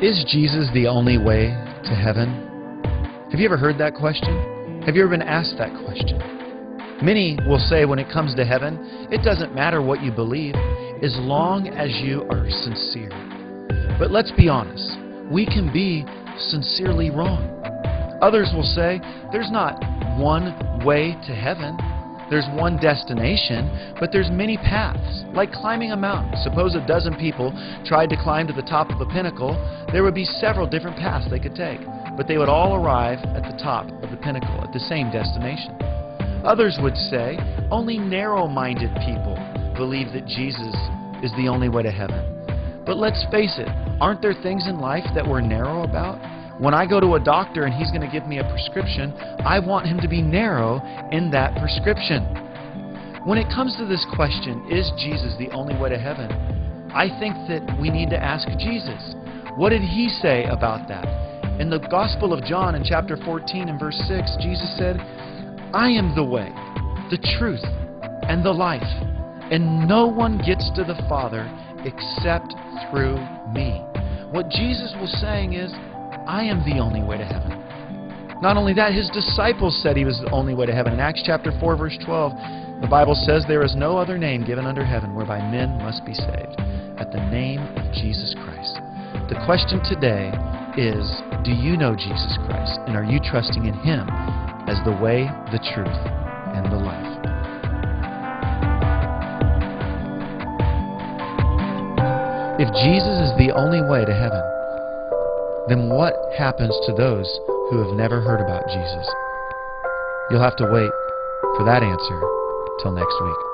Is Jesus the only way to heaven? Have you ever heard that question? Have you ever been asked that question? Many will say when it comes to heaven, it doesn't matter what you believe as long as you are sincere. But let's be honest, we can be sincerely wrong. Others will say there's not one way to heaven. There's one destination, but there's many paths, like climbing a mountain. Suppose a dozen people tried to climb to the top of a pinnacle, there would be several different paths they could take, but they would all arrive at the top of the pinnacle, at the same destination. Others would say only narrow-minded people believe that Jesus is the only way to heaven. But let's face it, aren't there things in life that we're narrow about? When I go to a doctor and he's going to give me a prescription, I want him to be narrow in that prescription. When it comes to this question, is Jesus the only way to heaven? I think that we need to ask Jesus. What did he say about that? In the Gospel of John in chapter 14 and verse 6, Jesus said, I am the way, the truth, and the life, and no one gets to the Father except through me. What Jesus was saying is, I am the only way to heaven. Not only that, his disciples said he was the only way to heaven. In Acts chapter 4, verse 12, the Bible says, there is no other name given under heaven whereby men must be saved, at the name of Jesus Christ. The question today is, do you know Jesus Christ? And are you trusting in him as the way, the truth, and the life? If Jesus is the only way to heaven, then what happens to those who have never heard about Jesus? You'll have to wait for that answer till next week.